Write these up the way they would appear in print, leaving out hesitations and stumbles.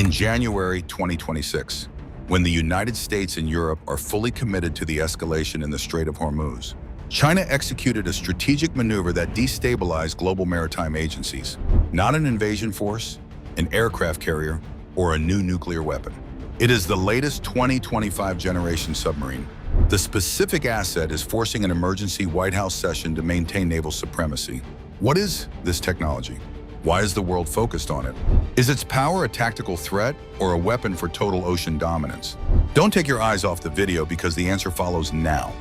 In January 2026, when the United States and Europe are fully committed to the escalation in the Strait of Hormuz, China executed a strategic maneuver that destabilized global maritime agencies. Not an invasion force, an aircraft carrier, or a new nuclear weapon. It is the latest 2025 generation submarine. The specific asset is forcing an emergency White House session to maintain naval supremacy. What is this technology? Why is the world focused on it? Is its power a tactical threat or a weapon for total ocean dominance? Don't take your eyes off the video because the answer follows now.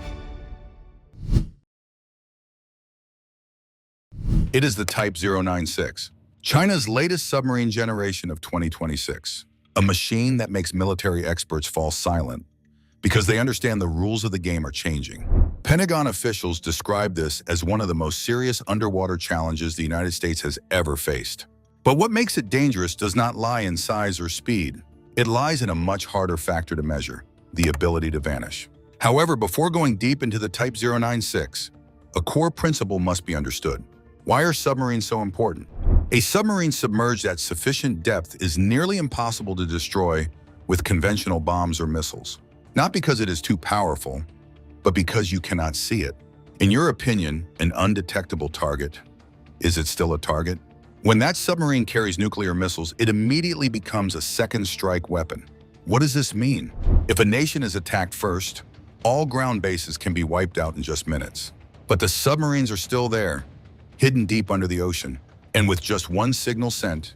It is the Type 096, China's latest submarine generation of 2026, a machine that makes military experts fall silent because they understand the rules of the game are changing. Pentagon officials describe this as one of the most serious underwater challenges the United States has ever faced. But what makes it dangerous does not lie in size or speed. It lies in a much harder factor to measure: the ability to vanish. However, before going deep into the Type 096, a core principle must be understood. Why are submarines so important? A submarine submerged at sufficient depth is nearly impossible to destroy with conventional bombs or missiles. Not because it is too powerful, but because you cannot see it. In your opinion, an undetectable target, is it still a target? When that submarine carries nuclear missiles, it immediately becomes a second strike weapon. What does this mean? If a nation is attacked first, all ground bases can be wiped out in just minutes. But the submarines are still there, hidden deep under the ocean, and with just one signal sent,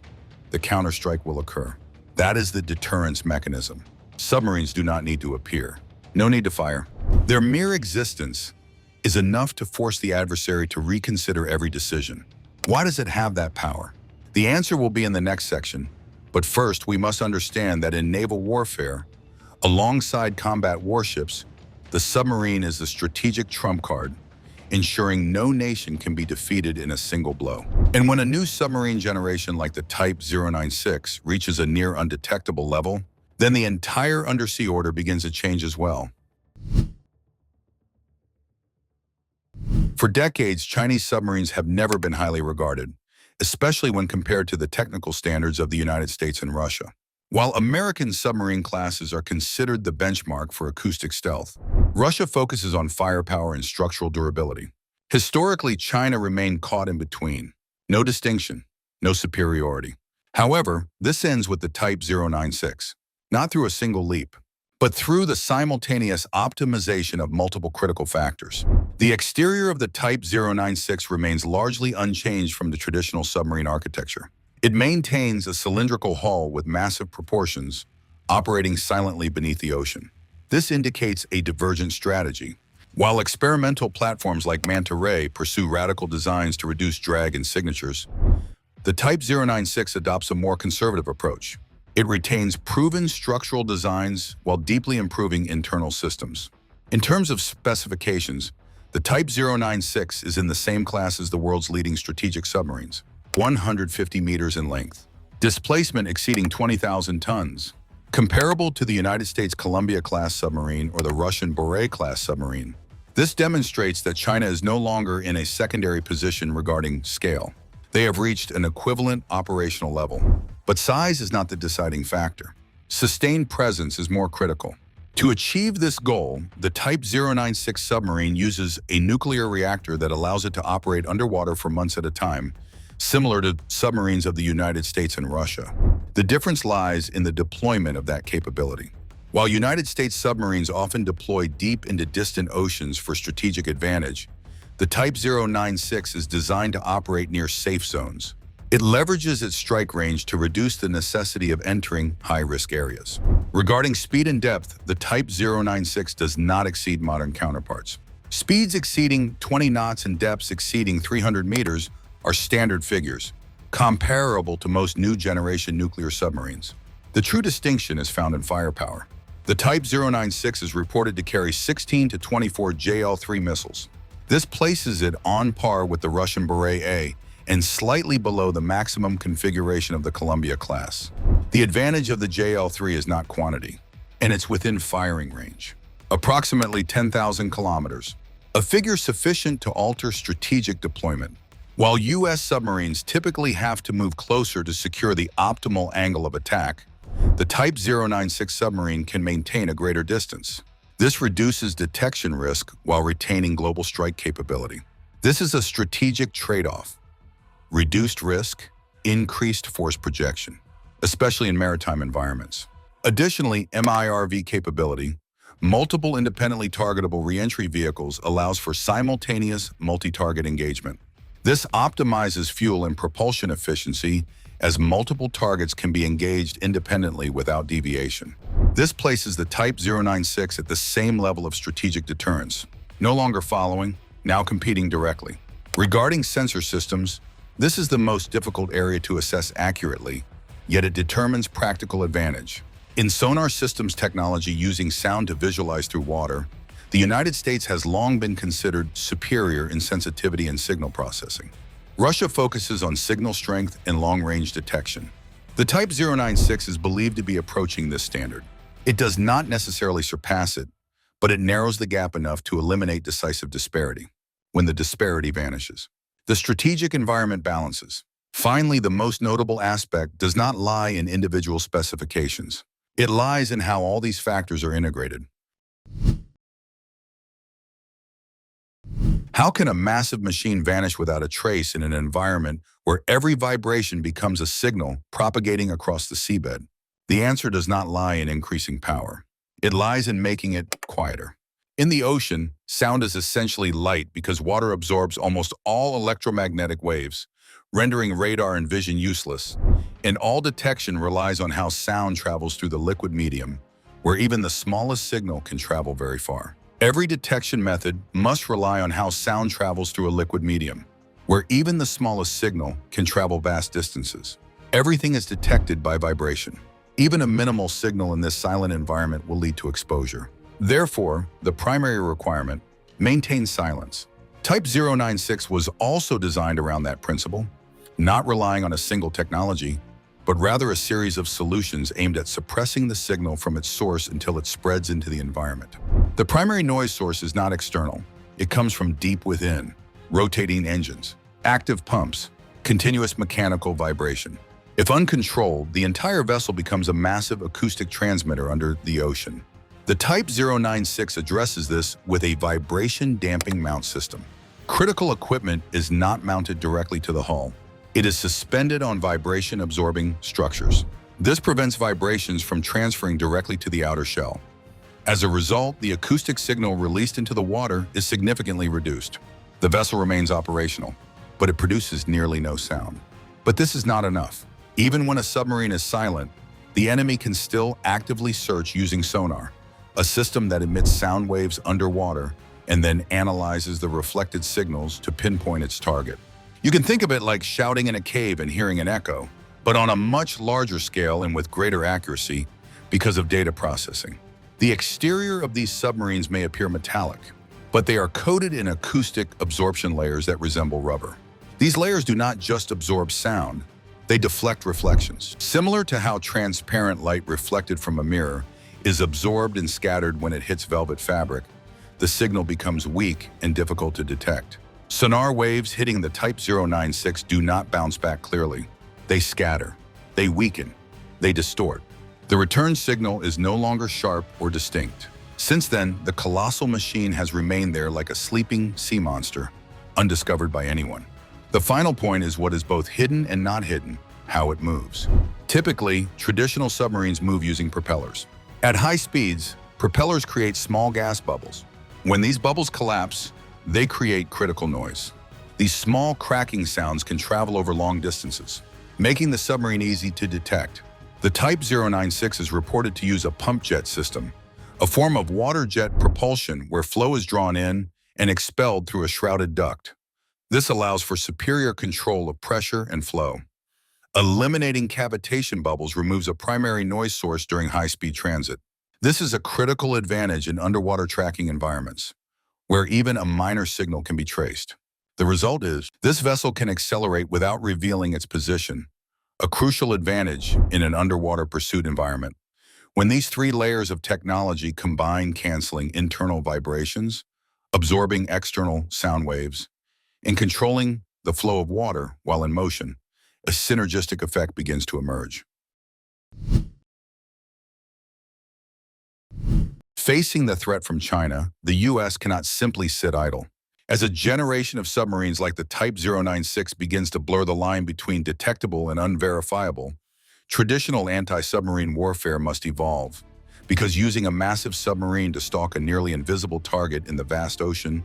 the counterstrike will occur. That is the deterrence mechanism. Submarines do not need to appear. No need to fire. Their mere existence is enough to force the adversary to reconsider every decision. Why does it have that power? The answer will be in the next section. But first, we must understand that in naval warfare, alongside combat warships, the submarine is the strategic trump card, ensuring no nation can be defeated in a single blow. And when a new submarine generation like the Type 096 reaches a near undetectable level, then the entire undersea order begins to change as well. For decades, Chinese submarines have never been highly regarded, especially when compared to the technical standards of the United States and Russia. While American submarine classes are considered the benchmark for acoustic stealth, Russia focuses on firepower and structural durability. Historically, China remained caught in between. No distinction, no superiority. However, this ends with the Type 096. Not through a single leap, but through the simultaneous optimization of multiple critical factors. The exterior of the Type 096 remains largely unchanged from the traditional submarine architecture. It maintains a cylindrical hull with massive proportions, operating silently beneath the ocean. This indicates a divergent strategy. While experimental platforms like Manta Ray pursue radical designs to reduce drag and signatures, the Type 096 adopts a more conservative approach. It retains proven structural designs while deeply improving internal systems. In terms of specifications, the Type 096 is in the same class as the world's leading strategic submarines, 150 meters in length, displacement exceeding 20,000 tons, comparable to the United States Columbia-class submarine or the Russian Borei-class submarine. This demonstrates that China is no longer in a secondary position regarding scale. They have reached an equivalent operational level. But size is not the deciding factor. Sustained presence is more critical. To achieve this goal, the Type 096 submarine uses a nuclear reactor that allows it to operate underwater for months at a time, similar to submarines of the United States and Russia. The difference lies in the deployment of that capability. While United States submarines often deploy deep into distant oceans for strategic advantage, the Type 096 is designed to operate near safe zones. It leverages its strike range to reduce the necessity of entering high-risk areas. Regarding speed and depth, the Type 096 does not exceed modern counterparts. Speeds exceeding 20 knots and depths exceeding 300 meters are standard figures, comparable to most new-generation nuclear submarines. The true distinction is found in firepower. The Type 096 is reported to carry 16 to 24 JL-3 missiles. This places it on par with the Russian Borei A and slightly below the maximum configuration of the Columbia class. The advantage of the JL-3 is not quantity, and it's within firing range, approximately 10,000 kilometers, a figure sufficient to alter strategic deployment. While U.S. submarines typically have to move closer to secure the optimal angle of attack, The Type 096 submarine can maintain a greater distance. This reduces detection risk while retaining global strike capability. This is a strategic trade-off. Reduced risk, increased force projection, especially in maritime environments. Additionally, MIRV capability, multiple independently targetable reentry vehicles, allows for simultaneous multi-target engagement. This optimizes fuel and propulsion efficiency as multiple targets can be engaged independently without deviation. This places the Type 096 at the same level of strategic deterrence, no longer following, now competing directly. Regarding sensor systems, this is the most difficult area to assess accurately, yet it determines practical advantage. In sonar systems technology using sound to visualize through water, the United States has long been considered superior in sensitivity and signal processing. Russia focuses on signal strength and long-range detection. The Type 096 is believed to be approaching this standard. It does not necessarily surpass it, but it narrows the gap enough to eliminate decisive disparity. When the disparity vanishes, the strategic environment balances. Finally, the most notable aspect does not lie in individual specifications. It lies in how all these factors are integrated. How can a massive machine vanish without a trace in an environment where every vibration becomes a signal propagating across the seabed? The answer does not lie in increasing power. It lies in making it quieter. In the ocean, sound is essentially light because water absorbs almost all electromagnetic waves, rendering radar and vision useless. And all detection relies on how sound travels through the liquid medium, where even the smallest signal can travel very far. Every detection method must rely on how sound travels through a liquid medium, where even the smallest signal can travel vast distances. Everything is detected by vibration. Even a minimal signal in this silent environment will lead to exposure. Therefore, the primary requirement, maintain silence. Type 096 was also designed around that principle, not relying on a single technology, but rather a series of solutions aimed at suppressing the signal from its source until it spreads into the environment. The primary noise source is not external. It comes from deep within: rotating engines, active pumps, continuous mechanical vibration. If uncontrolled, the entire vessel becomes a massive acoustic transmitter under the ocean. The Type 096 addresses this with a vibration damping mount system. Critical equipment is not mounted directly to the hull. It is suspended on vibration-absorbing structures. This prevents vibrations from transferring directly to the outer shell. As a result, the acoustic signal released into the water is significantly reduced. The vessel remains operational, but it produces nearly no sound. But this is not enough. Even when a submarine is silent, the enemy can still actively search using sonar, a system that emits sound waves underwater and then analyzes the reflected signals to pinpoint its target. You can think of it like shouting in a cave and hearing an echo, but on a much larger scale and with greater accuracy because of data processing. The exterior of these submarines may appear metallic, but they are coated in acoustic absorption layers that resemble rubber. These layers do not just absorb sound, they deflect reflections. Similar to how transparent light reflected from a mirror is absorbed and scattered when it hits velvet fabric, the signal becomes weak and difficult to detect. Sonar waves hitting the Type 096 do not bounce back clearly. They scatter, they weaken, they distort. The return signal is no longer sharp or distinct. Since then, the colossal machine has remained there like a sleeping sea monster, undiscovered by anyone. The final point is what is both hidden and not hidden: how it moves. Typically, traditional submarines move using propellers. At high speeds, propellers create small gas bubbles. When these bubbles collapse, they create critical noise. These small cracking sounds can travel over long distances, making the submarine easy to detect. The Type 096 is reported to use a pump jet system, a form of water jet propulsion where flow is drawn in and expelled through a shrouded duct. This allows for superior control of pressure and flow. Eliminating cavitation bubbles removes a primary noise source during high-speed transit. This is a critical advantage in underwater tracking environments, where even a minor signal can be traced. The result is, this vessel can accelerate without revealing its position, a crucial advantage in an underwater pursuit environment. When these three layers of technology combine, canceling internal vibrations, absorbing external sound waves, and controlling the flow of water while in motion, a synergistic effect begins to emerge. Facing the threat from China, the U.S. cannot simply sit idle. As a generation of submarines like the Type 096 begins to blur the line between detectable and unverifiable, traditional anti-submarine warfare must evolve, because using a massive submarine to stalk a nearly invisible target in the vast ocean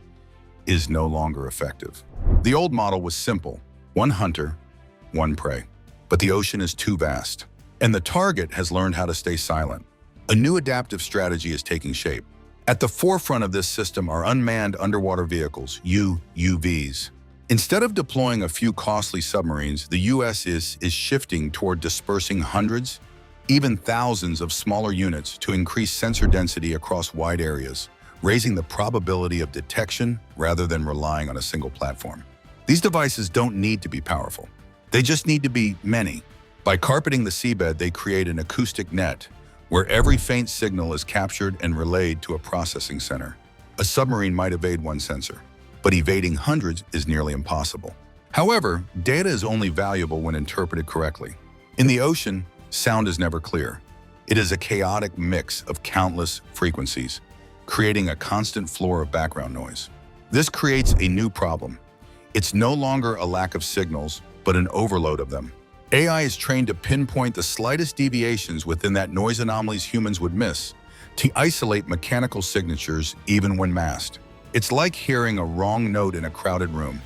is no longer effective. The old model was simple: one hunter, one prey. But the ocean is too vast, and the target has learned how to stay silent. A new adaptive strategy is taking shape. At the forefront of this system are unmanned underwater vehicles, UUVs. Instead of deploying a few costly submarines, the U.S. is shifting toward dispersing hundreds, even thousands of smaller units to increase sensor density across wide areas, raising the probability of detection rather than relying on a single platform. These devices don't need to be powerful. They just need to be many. By carpeting the seabed, they create an acoustic net where every faint signal is captured and relayed to a processing center. A submarine might evade one sensor, but evading hundreds is nearly impossible. However, data is only valuable when interpreted correctly. In the ocean, sound is never clear. It is a chaotic mix of countless frequencies, creating a constant floor of background noise. This creates a new problem. It's no longer a lack of signals, but an overload of them. AI is trained to pinpoint the slightest deviations within that noise anomalies humans would miss, to isolate mechanical signatures even when masked. It's like hearing a wrong note in a crowded room,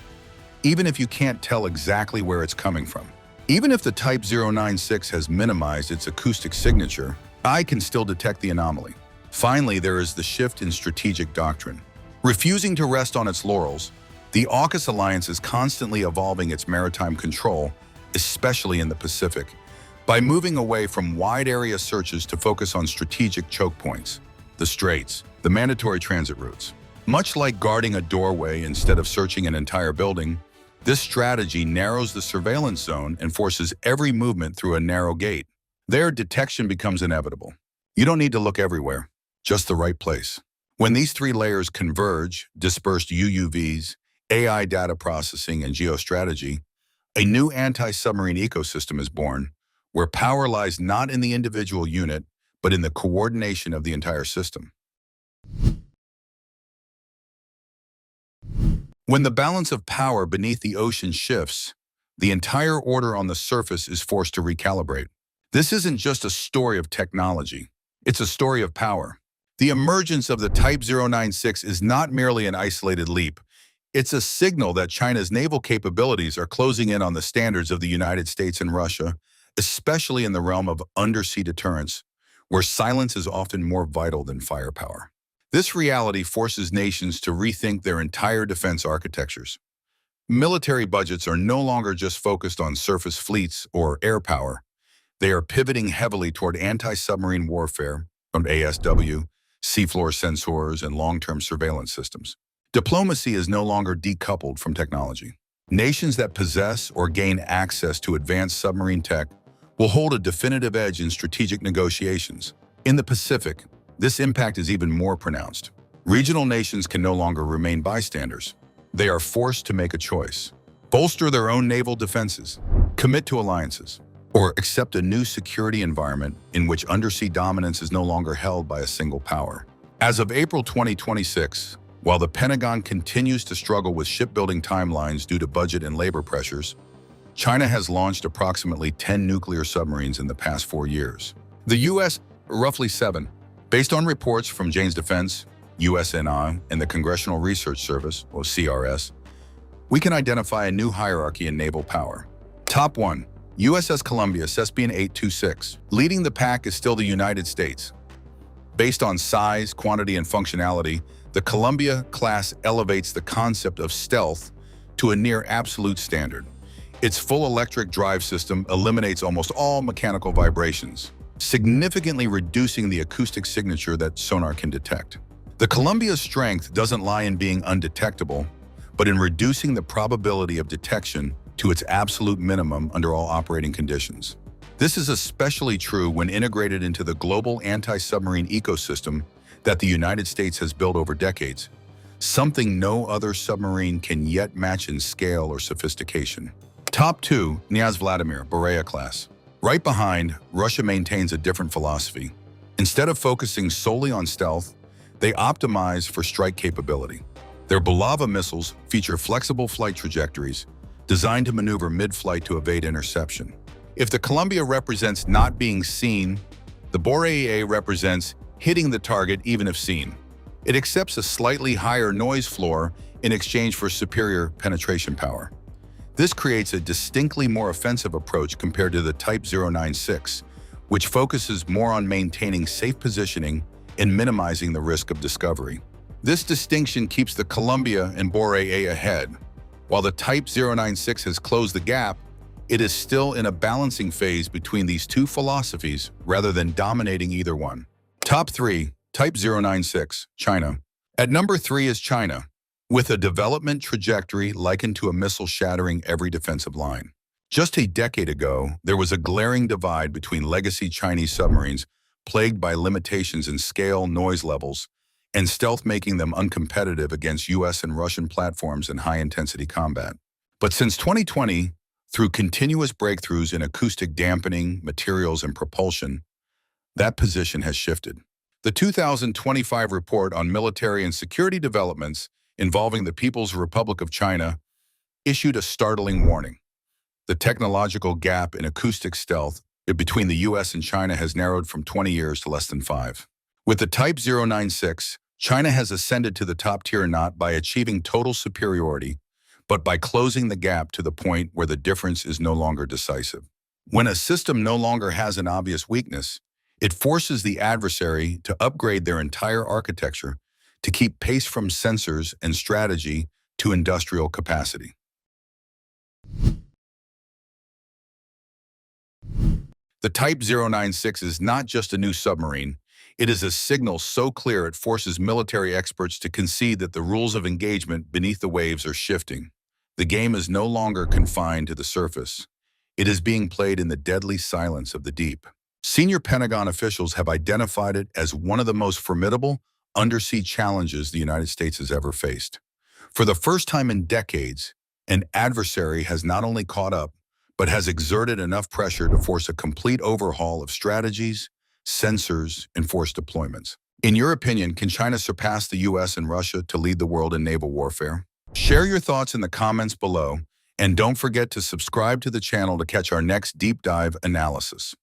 even if you can't tell exactly where it's coming from. Even if the Type 096 has minimized its acoustic signature, AI can still detect the anomaly. Finally, there is the shift in strategic doctrine. Refusing to rest on its laurels, the AUKUS alliance is constantly evolving its maritime control, especially in the Pacific, by moving away from wide-area searches to focus on strategic choke points, the straits, the mandatory transit routes. Much like guarding a doorway instead of searching an entire building, this strategy narrows the surveillance zone and forces every movement through a narrow gate. There, detection becomes inevitable. You don't need to look everywhere, just the right place. When these three layers converge, dispersed UUVs, AI data processing, and geostrategy, a new anti-submarine ecosystem is born, where power lies not in the individual unit, but in the coordination of the entire system. When the balance of power beneath the ocean shifts, the entire order on the surface is forced to recalibrate. This isn't just a story of technology, it's a story of power. The emergence of the Type 096 is not merely an isolated leap. It's a signal that China's naval capabilities are closing in on the standards of the United States and Russia, especially in the realm of undersea deterrence, where silence is often more vital than firepower. This reality forces nations to rethink their entire defense architectures. Military budgets are no longer just focused on surface fleets or air power. They are pivoting heavily toward anti-submarine warfare from ASW, seafloor sensors, and long-term surveillance systems. Diplomacy is no longer decoupled from technology. Nations that possess or gain access to advanced submarine tech will hold a definitive edge in strategic negotiations. In the Pacific, this impact is even more pronounced. Regional nations can no longer remain bystanders. They are forced to make a choice: bolster their own naval defenses, commit to alliances, or accept a new security environment in which undersea dominance is no longer held by a single power. As of April 2026, while the Pentagon continues to struggle with shipbuilding timelines due to budget and labor pressures, China has launched approximately 10 nuclear submarines in the past 4 years. The U.S., roughly 7. Based on reports from Jane's Defense, USNI, and the Congressional Research Service, or CRS, we can identify a new hierarchy in naval power. Top 1. USS Columbia, Thespian 826. Leading the pack is still the United States. Based on size, quantity, and functionality, the Columbia class elevates the concept of stealth to a near absolute standard. Its full electric drive system eliminates almost all mechanical vibrations, significantly reducing the acoustic signature that sonar can detect. The Columbia's strength doesn't lie in being undetectable, but in reducing the probability of detection to its absolute minimum under all operating conditions. This is especially true when integrated into the global anti-submarine ecosystem that the United States has built over decades, something no other submarine can yet match in scale or sophistication. Top 2, Knyaz Vladimir, Berea class. Right behind, Russia maintains a different philosophy. Instead of focusing solely on stealth, They optimize for strike capability. Their Bulava missiles feature flexible flight trajectories designed to maneuver mid-flight to evade interception. If the Columbia represents not being seen, the Borée represents hitting the target even if seen. It accepts a slightly higher noise floor in exchange for superior penetration power. This creates a distinctly more offensive approach compared to the Type 096, which focuses more on maintaining safe positioning and minimizing the risk of discovery. This distinction keeps the Columbia and Borée ahead. While the Type 096 has closed the gap, it is still in a balancing phase between these two philosophies rather than dominating either one. Top 3. Type 096, China. At number 3 is China, with a development trajectory likened to a missile shattering every defensive line. Just a decade ago, there was a glaring divide between legacy Chinese submarines plagued by limitations in scale, noise levels, and stealth, making them uncompetitive against US and Russian platforms in high-intensity combat. But since 2020, through continuous breakthroughs in acoustic dampening, materials, and propulsion, that position has shifted. The 2025 report on military and security developments involving the People's Republic of China issued a startling warning. The technological gap in acoustic stealth between the US and China has narrowed from 20 years to less than 5. With the Type 096, China has ascended to the top tier not by achieving total superiority, but by closing the gap to the point where the difference is no longer decisive. When a system no longer has an obvious weakness, it forces the adversary to upgrade their entire architecture to keep pace from sensors and strategy to industrial capacity. The Type 096 is not just a new submarine, it is a signal so clear it forces military experts to concede that the rules of engagement beneath the waves are shifting. The game is no longer confined to the surface. It is being played in the deadly silence of the deep. Senior Pentagon officials have identified it as one of the most formidable undersea challenges the United States has ever faced. For the first time in decades, an adversary has not only caught up, but has exerted enough pressure to force a complete overhaul of strategies, sensors, and force deployments. In your opinion, can China surpass the US and Russia to lead the world in naval warfare? Share your thoughts in the comments below, and don't forget to subscribe to the channel to catch our next deep dive analysis.